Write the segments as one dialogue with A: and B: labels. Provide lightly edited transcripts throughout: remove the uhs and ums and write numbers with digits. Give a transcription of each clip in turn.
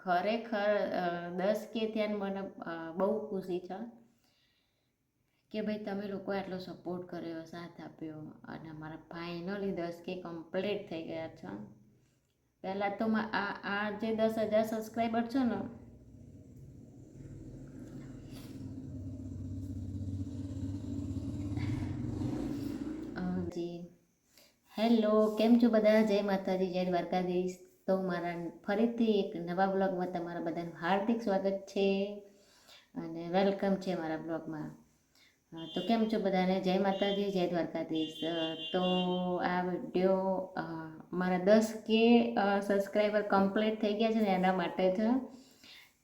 A: ખરેખર 10K થયા મને બહુ ખુશી છે કે ભાઈ તમે લોકો આટલો સપોર્ટ કર્યો, સાથ આપ્યો અને મારા ફાઇનલી 10K કમ્પ્લીટ થઈ ગયા છે. પહેલાં તો આ જે 10,000 સબસ્ક્રાઈબર છે ને જી હેલો, કેમ છો બધા? જય માતાજી, જય દ્વારકાધીશ. તો મારા ફરીથી એક નવા બ્લોગમાં તમારા બધાનું હાર્દિક સ્વાગત છે અને વેલકમ છે મારા બ્લોગમાં. તો કેમ છો બધાને? જય માતાજી, જય દ્વારકાધીશ. તો આ વિડીયો મારા 10K સબસ્ક્રાઈબર કમ્પ્લીટ થઈ ગયા છે ને એના માટે છે.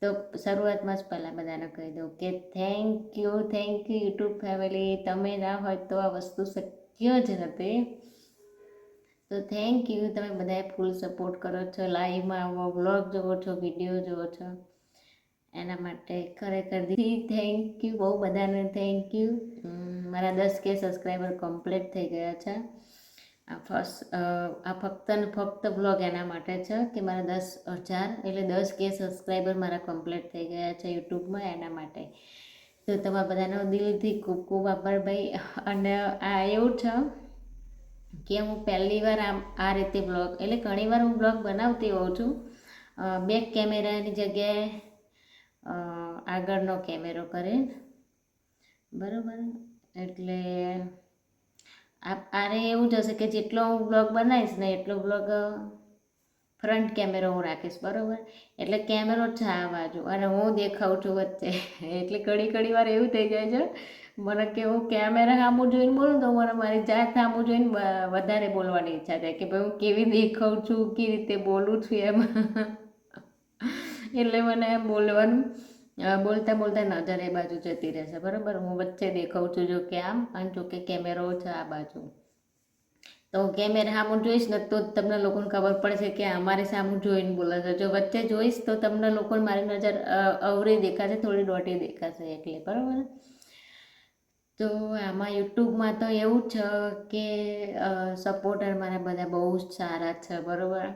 A: તો શરૂઆતમાં જ પહેલાં બધાને કહી દઉં કે થેન્ક યુ યુટ્યુબ ફેમિલી. તમે ના હોય તો આ વસ્તુ શક્ય જ નથી. તો થેન્ક યુ, તમે બધાએ ફૂલ સપોર્ટ કરો છો, લાઈવમાં આવો, વ્લોગ જોવો છો, વિડીયો જોવો છો, એના માટે ખરેખર થેન્ક યુ, બહુ બધાને થેન્ક યુ. મારા 10K સબસ્ક્રાઈબર કમ્પ્લીટ થઈ ગયા છે. આ ફક્ત ને ફક્ત બ્લોગ એના માટે છે કે મારા 10,000 એટલે 10K સબસ્ક્રાઈબર મારા કમ્પ્લીટ થઈ ગયા છે યુટ્યુબમાં, એના માટે. તો તમારા બધાનો દિલથી ખૂબ ખૂબ આભાર ભાઈ. અને આ એવું છે કે હું પહેલી વાર આ રીતે બ્લોગ, એટલે ઘણીવાર હું બ્લોગ બનાવતી હોઉં છું બેક કેમેરાની જગ્યાએ આગળનો કેમેરો કરે, બરાબર. એટલે આરે એવું જ હશે કે જેટલો હું બ્લોગ બનાવીશ ને એટલો બ્લોગ ફ્રન્ટ કેમેરો હું રાખીશ, બરાબર. એટલે કેમેરો છે આ બાજુ અને હું દેખાઉં છું વચ્ચે. એટલે ઘણી વાર એવું થઈ જાય છે મને કે હું કેમેરા સામું જોઈને બોલું તો મને મારી જાત સામું જોઈને વધારે બોલવાની ઈચ્છા થાય કે ભાઈ હું કેવી દેખાઉં છું, કેવી રીતે બોલું છું એમ. એટલે મને બોલવાનું બોલતા નજર એ બાજુ જતી રહેશે, બરાબર. હું વચ્ચે દેખાઉં છું જો કે આમ, અને જો કે કેમેરો છે આ બાજુ. તો કેમેરા સામું જોઈશ ને તો તમને લોકોને ખબર પડશે કે અમારી સામું જોઈને બોલે છે. જો વચ્ચે જોઈશ તો તમને લોકોને મારી નજર અવરી દેખાશે, થોડી દોઢી દેખાશે, એટલે બરાબર. તો આમાં યુટ્યુબમાં તો એવું છે કે સપોર્ટર મારા બધા બહુ જ સારા છે, બરાબર.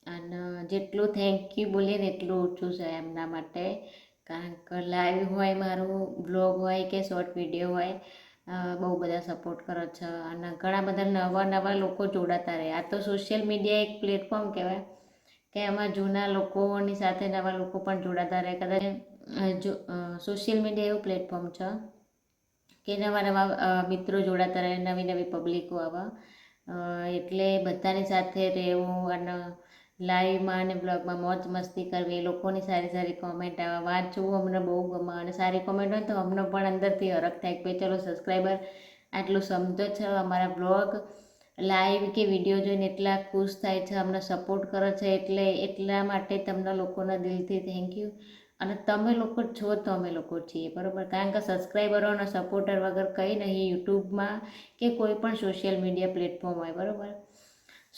A: અને જેટલું થેન્ક યુ બોલીએ ને એટલું ઓછું છે એમના માટે. કારણ કે લાઈવ હોય, મારું બ્લોગ હોય કે શોર્ટ વિડીયો હોય, બહુ બધા સપોર્ટ કરો છો અને ઘણા બધા નવા લોકો જોડાતા રહે. આ તો સોશિયલ મીડિયા એક પ્લેટફોર્મ કહેવાય કે એમાં જૂના લોકોની સાથે નવા લોકો પણ જોડાતા રહે. કદાચ સોશિયલ મીડિયા એવું પ્લેટફોર્મ છે કે નવા મિત્રો જોડાતા રહે, નવી પબ્લિકો આવા. એટલે બધાની સાથે રહેવું અને લાઈવમાં અને બ્લોગમાં મોજ મસ્તી કરવી, લોકોની સારી કોમેન્ટ આવે, વાંચવું અમને બહુ ગમે. અને સારી કોમેન્ટ હોય તો અમને પણ અંદરથી હરખ થાય કે ચલો સબસ્ક્રાઈબર આટલું સમજો છે અમારા બ્લોગ, લાઈવ કે વિડીયો જોઈને એટલા ખુશ થાય છે, અમને સપોર્ટ કરે છે. એટલા માટે તમને લોકોના દિલથી થેન્ક યુ. અને તમે લોકો છો તો અમે લોકો છીએ, બરાબર. કારણ કે સબસ્ક્રાઈબરો અને સપોર્ટર વગર કંઈ નહીં યુટ્યુબમાં કે કોઈ પણ સોશિયલ મીડિયા પ્લેટફોર્મ હોય, બરાબર.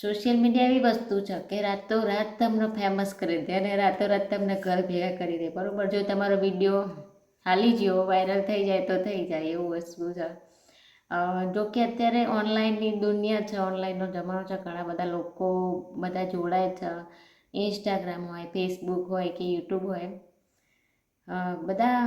A: સોશિયલ મીડિયા એવી વસ્તુ છે કે રાતોરાત તમને ફેમસ કરી દે અને રાતોરાત તમને ઘર ભેગા કરી દે, બરાબર. જો તમારો વિડીયો હાલી ગયો, વાયરલ થઈ જાય તો થઈ જાય, એવું વસ્તુ છે. જો કે અત્યારે ઓનલાઈનની દુનિયા છે, ઓનલાઈનનો જમાનો છે, ઘણા બધા લોકો બધા જોડાય છે. ઇન્સ્ટાગ્રામ હોય, ફેસબુક હોય કે યુટ્યુબ હોય, બધા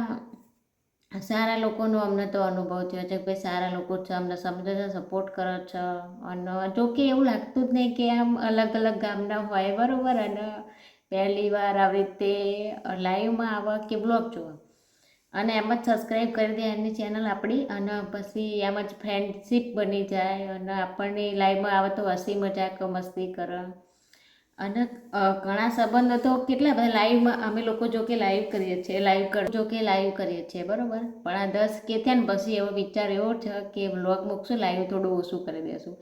A: સારા લોકોનો અમને તો અનુભવ થયો છે કે ભાઈ સારા લોકો છે, અમને સમજે છે, સપોર્ટ કરે છે. અને જો કે એવું લાગતું જ નહીં કે આમ અલગ ગામના હોય, બરાબર. અને પહેલી વાર આવી રીતે લાઈવમાં આવવા કે બ્લોગ જોવા અને એમ જ સબસ્ક્રાઈબ કરી દે એની ચેનલ આપણી, અને પછી એમ જ ફ્રેન્ડશીપ બની જાય અને આપણને લાઈવમાં આવે તો હસી મજાક મસ્તી કરે. અને ઘણા સંબંધો તો કેટલા બધા લાઈવમાં અમે લોકો જો કે લાઈવ કરીએ છીએ, બરાબર. પણ આ 10K થયા ને પછી એવો વિચાર એવો છે કે વ્લોગ મૂકશું, લાઈવ થોડું ઓછું કરી દેશું.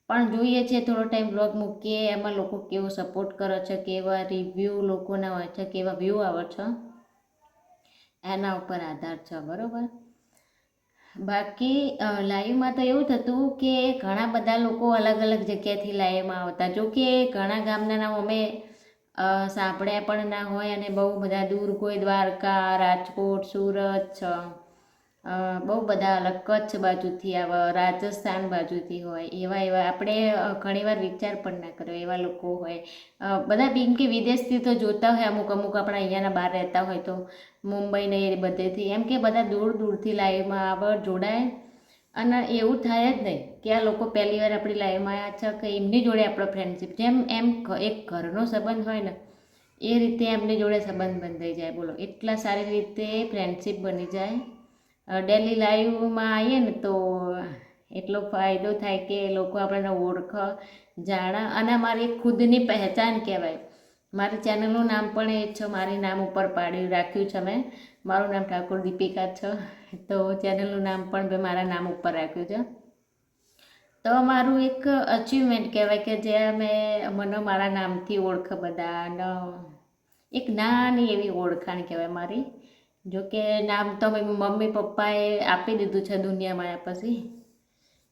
A: પણ જોઈએ છે થોડો ટાઈમ વ્લોગ મૂકીએ, એમાં લોકો કેવો સપોર્ટ કરે છે, કેવા રિવ્યૂ લોકોના હોય છે, કેવા વ્યૂ આવે છે, એના ઉપર આધાર છે, બરાબર. બાકી લાઈવમાં તો એવું થતું કે ઘણા બધા લોકો અલગ જગ્યાએથી લાઈવમાં આવતા. જો કે ઘણા ગામના નામ અમે સાંભળ્યા પણ ના હોય અને બહુ બધા દૂર કોઈ દ્વારકા, રાજકોટ, સુરત છે, બહુ બધા અલગ કચ્છ બાજુથી આવે, રાજસ્થાન બાજુથી હોય, એવા આપણે ઘણીવાર વિચાર પણ ના કર્યો એવા લોકો હોય. બધા એમ કે વિદેશથી તો જોતા હોય, અમુક આપણા અહીંયાના બહાર રહેતા હોય તો મુંબઈ ને એ બધેથી એમ કે બધા દૂર દૂરથી લાઈવમાં આવે, જોડાય. અને એવું થાય જ નહીં કે આ લોકો પહેલી વાર આપણી લાઈવમાં આવ્યા છે કે એમની જોડે આપણો ફ્રેન્ડશિપ, જેમ એમ એક ઘરનો સંબંધ હોય ને એ રીતે એમની જોડે સંબંધ બંધાઈ જાય. બોલો, એટલા સારી રીતે ફ્રેન્ડશિપ બની જાય. ડેલી લાઈવમાં આવીએ ને તો એટલો ફાયદો થાય કે લોકો આપણને ઓળખ, જાણે. અને મારી ખુદની પહેચાન કહેવાય. મારી ચેનલનું નામ પણ એ છે, મારી નામ ઉપર પાડી રાખ્યું છે મેં. મારું નામ ઠાકોર દીપિકા છે, તો ચેનલનું નામ પણ મેં મારા નામ ઉપર રાખ્યું છે. તો મારું એક અચીવમેન્ટ કહેવાય કે જે મને મારા નામથી ઓળખ બધા, અને એક નાની એવી ઓળખાણ કહેવાય મારી. જોકે નામ તો મમ્મી પપ્પાએ આપી દીધું છે દુનિયામાં આવ્યા પછી,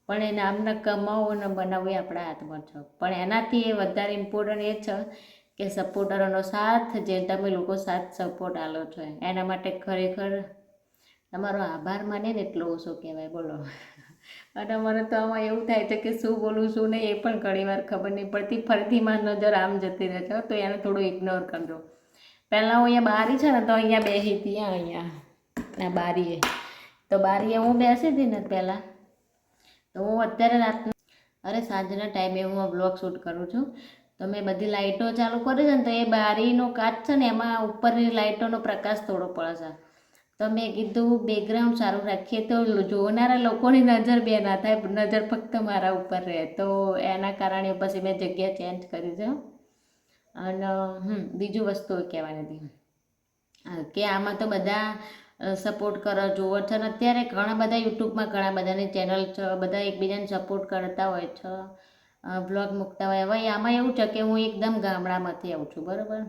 A: પણ એ નામને કમાવવું અને બનાવવું એ આપણા હાથમાં છે. પણ એનાથી એ વધારે ઇમ્પોર્ટન્ટ એ છે કે સપોર્ટરોનો સાથ, જે તમે લોકો સાથ સપોર્ટ આલો છો એના માટે ખરેખર તમારો આભાર માને ને એટલો ઓછો કહેવાય. બોલો. અને મને તો આમાં એવું થાય છે કે શું બોલું શું નહીં એ પણ ઘણી વાર ખબર નહીં પડતી. ફરીથી મારી નજર આમ જતી રહે છે, તો એને થોડું ઇગ્નોર કરજો. પહેલાં હું અહીંયા બારી છે ને તો અહીંયા બેસી હતી, અહીંયા આ બારીએ. તો બારીએ હું બેસી હતી ને પહેલાં, તો હું અત્યારે સાંજના ટાઈમે હું બ્લોગ શૂટ કરું છું. તો મેં બધી લાઇટો ચાલુ કરી છે ને તો એ બારીનો કાચ છે ને એમાં ઉપરની લાઇટોનો પ્રકાશ થોડો પડે છે. તો મેં કીધું બેકગ્રાઉન્ડ સારું રાખીએ તો જોનારા લોકોની નજર બે ના થાય, નજર ફક્ત મારા ઉપર રહે. તો એના કારણે પછી મેં જગ્યા ચેન્જ કરી છે. અને બીજું વસ્તુ કહેવાની હતી કે આમાં તો બધા સપોર્ટ કરો, જોવો છે ને અત્યારે ઘણા બધા યુટ્યુબમાં ઘણા બધાની ચેનલ છે, બધા એકબીજાને સપોર્ટ કરતા હોય છે, બ્લોગ મૂકતા હોય. હવે આમાં એવું છે કે હું એકદમ ગામડામાંથી આવું છું, બરાબર.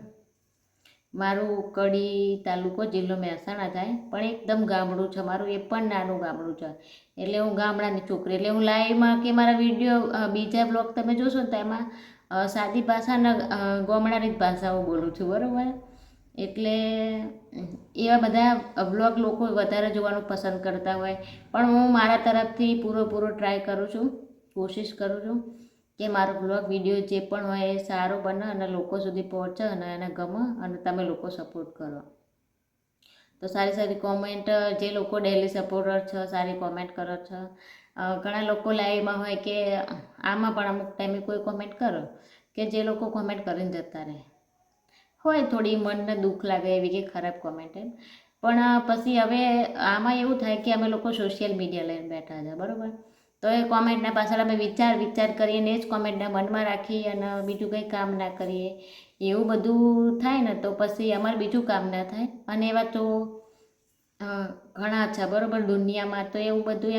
A: મારું કડી તાલુકો, જિલ્લો મહેસાણા થાય, પણ એકદમ ગામડું છે મારું, એ પણ નાનું ગામડું છે. એટલે હું ગામડાની છોકરી, એટલે હું લાઈવમાં કે મારા વિડીયો બીજા બ્લોગ તમે જોશો ને તો એમાં સાદી ભાષાના ગામડાની જ ભાષાઓ બોલું છું, બરાબર. એટલે એવા બધા બ્લોગ લોકો વધારે જોવાનું પસંદ કરતા હોય. પણ હું મારા તરફથી પૂરો ટ્રાય કરું છું, કોશિશ કરું છું કે મારો બ્લોગ વિડીયો જે પણ હોય એ સારો બને અને લોકો સુધી પહોંચે અને એને ગમે અને તમે લોકો સપોર્ટ કરો. તો સારી કોમેન્ટ, જે લોકો ડેલી સપોર્ટર છે સારી કોમેન્ટ કરો છો. ઘણા લોકો લાઈવમાં હોય કે આમાં પણ અમુક ટાઈમે કોઈ કોમેન્ટ કરો કે જે લોકો કોમેન્ટ કરીને જતા રહે હોય, થોડી મનને દુઃખ લાગે એવી કે ખરાબ કોમેન્ટ એમ. પણ પછી હવે આમાં એવું થાય કે અમે લોકો સોશિયલ મીડિયા લઈને બેઠા છે, બરાબર. તો એ કોમેન્ટના પાછળ અમે વિચાર કરીને જ કોમેન્ટને મનમાં રાખી અને બીજું કંઈ કામ ના કરીએ, એવું બધું થાય ને તો પછી અમારે બીજું કામ ના થાય. અને એવા તો ઘણા છે, બરાબર, દુનિયામાં. તો એવું બધું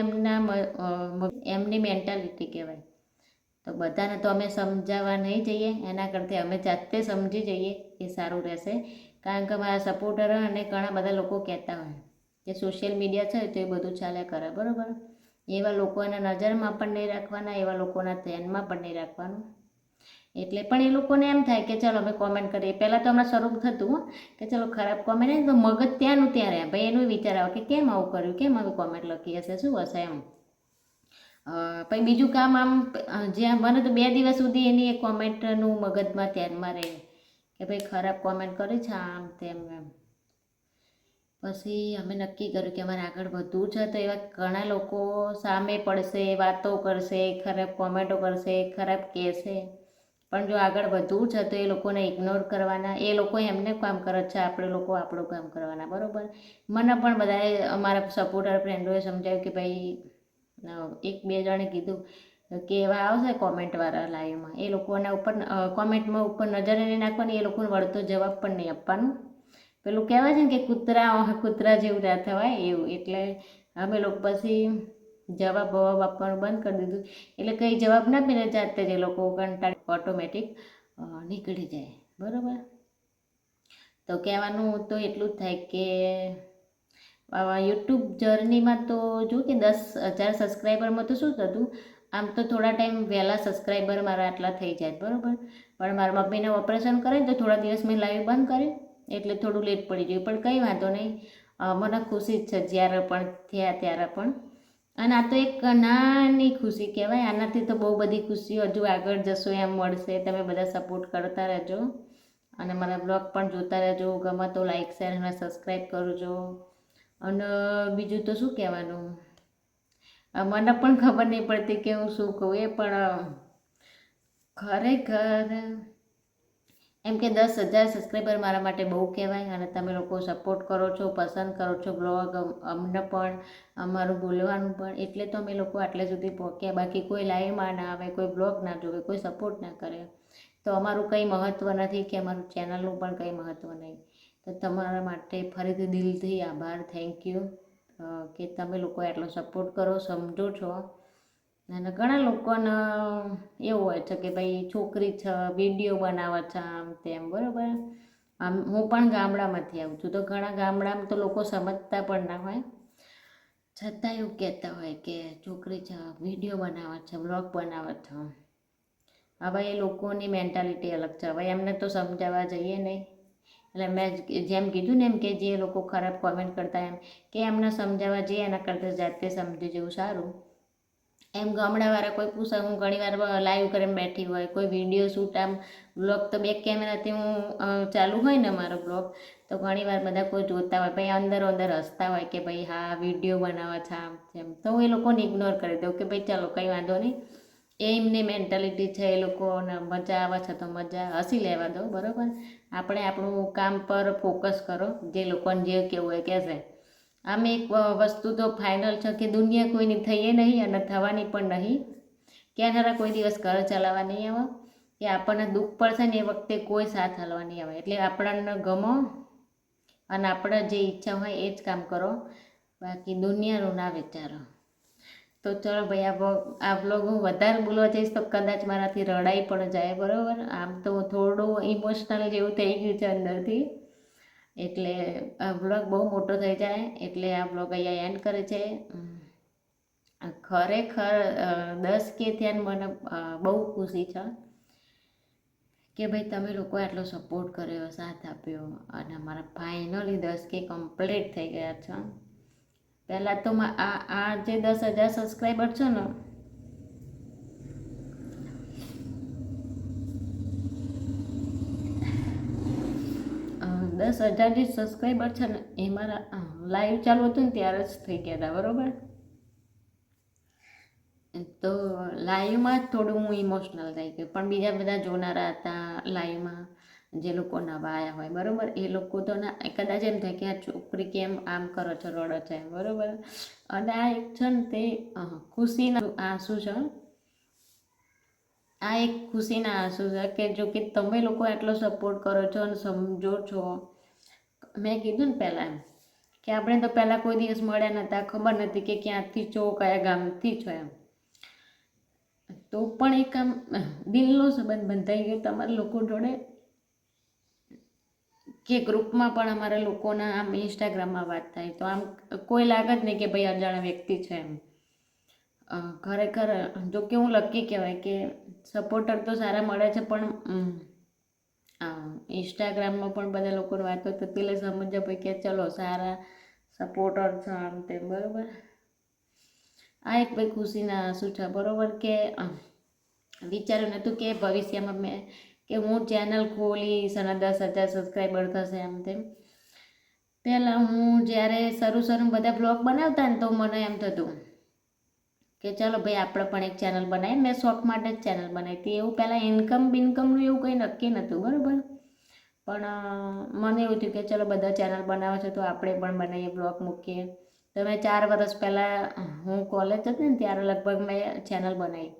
A: એમની મેન્ટાલિટી કહેવાય. તો બધાને તો અમે સમજાવવા નહીં જઈએ, એના કરતાં અમે જાતે સમજી જઈએ એ સારું રહેશે. કારણ કે મારા સપોર્ટર અને ઘણા બધા લોકો કહેતા હોય કે સોશિયલ મીડિયા છે તો એ બધું ચાલ્યા કરે, બરાબર. એવા લોકોના નજરમાં પણ નહીં રાખવાના, એવા લોકોના ધ્યાનમાં પણ નહીં રાખવાનું. એટલે પણ એ લોકોને એમ થાય કે ચાલો અમે કોમેન્ટ કરીએ. પહેલાં તો હમણાં શરૂ થતું કે ચલો ખરાબ કોમેન્ટ આવે તો મગજ ત્યાંનું ત્યાં રહે, ભાઈ એનું વિચાર આવે કે કેમ આવું કર્યું, કેમ આવી કોમેન્ટ લખી હશે, શું હશે એમ. પછી બીજું કામ આમ જ્યાં મને તો 2 દિવસ સુધી એની એ કોમેન્ટનું મગજમાં ધ્યાનમાં રહે કે ભાઈ ખરાબ કોમેન્ટ કરી છે આમ તેમ એમ. પછી અમે નક્કી કર્યું કે અમારે આગળ વધવું છે તો એવા ઘણા લોકો સામે પડશે, વાતો કરશે, ખરાબ કોમેન્ટો કરશે, ખરાબ કહેશે. પણ જો આગળ વધવું છે તો એ લોકોને ઇગ્નોર કરવાના, એ લોકો એમને કામ કરે છે, આપણે લોકો આપણું કામ કરવાના, બરાબર. મને પણ બધાએ અમારા સપોર્ટર ફ્રેન્ડોએ સમજાવ્યું કે ભાઈ 1-2 જણે કીધું કે એવા આવશે કોમેન્ટવાળા લાઈવમાં, એ લોકોના ઉપર કોમેન્ટમાં ઉપર નજર નહીં નાખવાની, એ લોકોને વળતો જવાબ પણ નહીં આપવાનું. પેલું કહેવાય છે ને કે કૂતરા જેવું ના થવાય એવું. એટલે અમે લોકો પછી જવાબ આપવાનું બંધ કરી દીધું. એટલે કંઈ જવાબ ના આપીને જાતે જ એ લોકો કંટાળી ઓટોમેટિક નીકળી જાય, બરાબર. તો કહેવાનું તો એટલું જ થાય કે યુટ્યુબ જર્નીમાં તો જો કે 10,000 સબસ્ક્રાઈબરમાં તો શું થતું, આમ તો થોડા ટાઈમ વહેલા સબસ્ક્રાઈબર મારા આટલા થઈ જાય, બરાબર. પણ મારા મમ્મીને ઓપરેશન કરે તો થોડા દિવસ મેં લાઈવ બંધ કર્યું એટલે થોડું લેટ પડી ગયું. પણ કંઈ વાંધો નહીં, મને ખુશી જ છે જ્યારે પણ થયા ત્યારે પણ. અને આ તો એક નાની ખુશી કહેવાય. આનાથી તો બહુ બધી ખુશીઓ હજુ આગળ જશો એમ મળશે. તમે બધા સપોર્ટ કરતા રહેજો અને મારા બ્લોગ પણ જોતા રહેજો. ગમે તો લાઈક શેર અને સબસ્ક્રાઈબ કરજો. અને બીજું તો શું કહેવાનું, મને પણ ખબર નહીં પડતી કે હું શું કહું એ, પણ ખરેખર એમ કે 10,000 સબસ્ક્રાઈબર મારા માટે બહુ કહેવાય. અને તમે લોકો સપોર્ટ કરો છો, પસંદ કરો છો બ્લોગ, અમને પણ અમારું બોલવાનું પણ, એટલે તો અમે લોકો આટલે સુધી પહોંચ્યા. બાકી કોઈ લાઈવમાં ના આવે, કોઈ બ્લોગ ના જોવે, કોઈ સપોર્ટ ના કરે તો અમારું કંઈ મહત્ત્વ નથી, કે અમારું ચેનલનું પણ કંઈ મહત્ત્વ નહીં. તો તમારા માટે ફરીથી દિલથી આભાર, થેન્ક યુ કે તમે લોકો આટલો સપોર્ટ કરો, સમજો છો. અને ઘણા લોકોને એવું હોય છે કે ભાઈ છોકરી છે, વિડીયો બનાવે છે, આમ તેમ, બરાબર. આમ હું પણ ગામડામાંથી આવું છું, તો ઘણા ગામડામાં તો લોકો સમજતા પણ ના હોય, છતાં એવું કહેતા હોય કે છોકરી છે, વિડીયો બનાવે છે, બ્લોગ બનાવે છે. હવે એ લોકોની મેન્ટાલિટી અલગ છે. હવે એમને તો સમજાવવા જઈએ નહીં. એટલે મેં જેમ કીધું ને એમ કે જે લોકો ખરાબ કોમેન્ટ કરતા એમ કે એમને સમજાવવા જઈએ એના કરતાં જાતે સમજી જેવું સારું. એમ ગામડાવાળા કોઈ પૂછે, હું ઘણીવાર લાઈવ કરીને બેઠી હોય, કોઈ વિડીયો શૂટ, આમ બ્લોગ તો બેક કેમેરાથી હું ચાલુ હોય ને મારો બ્લોગ, તો ઘણીવાર બધા કોઈ જોતા હોય, ભાઈ અંદરો અંદર હસતા હોય કે ભાઈ હા વિડીયો બનાવે છે આમ તેમ. તો હું એ લોકોને ઇગ્નોર કરી દઉં કે ભાઈ ચાલો કંઈ વાંધો નહીં, એ એમની મેન્ટાલિટી છે, એ લોકોને મજા આવે છે તો મજા હસી લેવા દો, બરાબર. આપણે આપણું કામ પર ફોકસ કરો, જે લોકોને જે કહેવું હોય કહેશે. આમ એક વસ્તુ તો ફાઇનલ છે કે દુનિયા કોઈની થઈએ નહીં અને થવાની પણ નહીં. કહેનારા કોઈ દિવસ ઘર ચલાવવા નહીં આવે, કે આપણને દુઃખ પડશે ને એ વખતે કોઈ સાથ હાલવા નહીં આવે. એટલે આપણને ગમો અને આપણે જે ઈચ્છા હોય એ જ કામ કરો, બાકી દુનિયાનું ના વિચારો. તો ચલો ભાઈ, આ બ્લોગ હું વધારે બોલવા જઈશ તો કદાચ મારાથી રડાઈ પણ જાય, બરાબર. આમ તો થોડું ઇમોશનલ જેવું થઈ ગયું છે અંદરથી, એટલે આ બ્લોગ બહુ મોટો થઈ જાય, એટલે આ બ્લોગ અહીંયા એન્ડ કરે છે. ખરેખર 10K થયા મને બહુ ખુશી છે કે ભાઈ તમે લોકો આટલો સપોર્ટ કર્યો, સાથ આપ્યો, અને અમારા ફાઇનલી 10K કમ્પ્લીટ થઈ ગયા છે. પહેલાં તો આ જે 10,000 સબસ્ક્રાઈબર છે ને, દસ હજાર જે સબસ્ક્રાઈબર છે ને એ મારા લાઈવ ચાલુ હતું ને ત્યારે જ થઈ ગયા હતા, બરાબર. તો લાઈવમાં જ થોડું હું ઇમોશનલ થઈ ગઈ, પણ બીજા બધા જોનારા હતા લાઈવમાં, જે લોકો નવા આવ્યા હોય, બરાબર. એ લોકો તો ના કદાચ એમ થાય કે આ છોકરી કેમ આમ કરો છો, રડો છે, બરાબર. અને આ એક છે ને તે ખુશીના આંસુ છે. આ એક ખુશીના આંસુ છે કે જો કે તમે લોકો આટલો સપોર્ટ કરો છો અને સમજો છો. મેં કીધું ને પહેલાં એમ કે આપણે તો પહેલાં કોઈ દિવસ મળ્યા નહોતા, ખબર નથી કે ક્યાંથી છો, કયા ગામથી છો એમ. તો પણ એક આમ દિલનો સંબંધ બંધાઈ ગયો તમારા લોકો જોડે, કે ગ્રુપમાં પણ અમારા લોકોના આમ ઇન્સ્ટાગ્રામમાં વાત થાય તો આમ કોઈ લાગે જ નહીં કે ભાઈ અજાણ્યા વ્યક્તિ છે એમ. ખરેખર જો કે હું લકી કહેવાય કે સપોર્ટર તો સારા મળે છે, પણ ઇન્સ્ટાગ્રામમાં પણ બધા લોકોને વાતો તો પેલે સમજો ભાઈ કે ચલો સારા સપોર્ટર છે આમ તેમ, બરાબર. આ એક ભાઈ ખુશીના આંસુ છે, બરાબર. કે વિચાર્યું નહોતું કે ભવિષ્યમાં મેં કે હું ચેનલ ખોલીશ અને 10,000 સબસ્ક્રાઈબર થશે આમ તેમ. પહેલાં હું જ્યારે શરૂ બધા બ્લોગ બનાવતા ને તો મને એમ થતું કે ચાલો ભાઈ આપણે પણ એક ચેનલ બનાવીએ. મેં શોખ માટે જ ચેનલ બનાવી હતી, એવું પહેલાં ઇન્કમનું એવું કંઈ નક્કી નહોતું, બરાબર. પણ મને એવું થયું કે ચલો બધા ચેનલ બનાવે છે તો આપણે પણ બનાવીએ, બ્લોગ મૂકીએ. તો મેં 4 વર્ષ પહેલાં હું કોલેજ હતી ને ત્યારે લગભગ મેં ચેનલ બનાવી.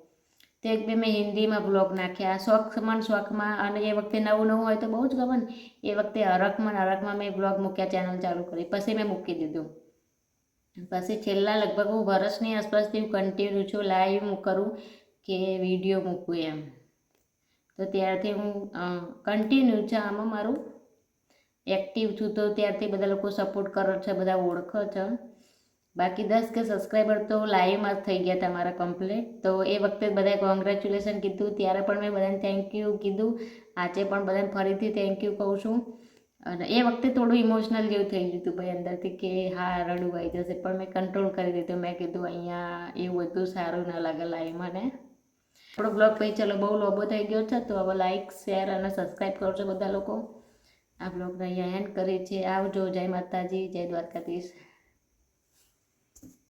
A: તે એક બે મેં હિન્દીમાં બ્લોગ નાખ્યા, શોખમાં. અને એ વખતે નવું હોય તો બહુ જ ગમે ને, એ વખતે હરખમાં મેં બ્લોગ મૂક્યા, ચેનલ ચાલુ કરી, પછી મેં મૂકી દીધું. પછી છેલ્લા લગભગ હું વર્ષની આસપાસથી હું કન્ટિન્યુ છું, લાઈવ કરું કે વિડીયો મૂકું એમ. તો ત્યારથી હું કન્ટિન્યુ છે આમાં, મારું એક્ટિવ છું. તો ત્યારથી બધા લોકો સપોર્ટ કરે છે, બધા ઓળખો છે. બાકી 10K સબસ્ક્રાઈબર તો લાઈવમાં જ થઈ ગયા હતા મારા કમ્પ્લીટ. તો એ વખતે બધાએ કોંગ્રેચ્યુલેશન કીધું, ત્યારે પણ મેં બધાને થેન્ક યુ કીધું. આજે પણ બધાને ફરીથી થેન્ક યુ કહું છું. અને એ વખતે થોડું ઇમોશનલ જેવું થઈ ગયું હતું ભાઈ અંદરથી કે હા રડવું આવી જશે, પણ મેં કંટ્રોલ કરી દીધું. મેં કીધું અહીંયા એવું બધું સારું ના લાગે લાઈવમાં ને. આપણો બ્લોગ પછી ચલો બહુ લોબો થઈ ગયો છે, તો હવે લાઈક શેર અને સબસ્ક્રાઈબ કરજો બધા લોકો. આ બ્લોગને અહીંયા એન્ડ કરીએ છીએ. આવજો. જય માતાજી, જય દ્વારકાધીશ.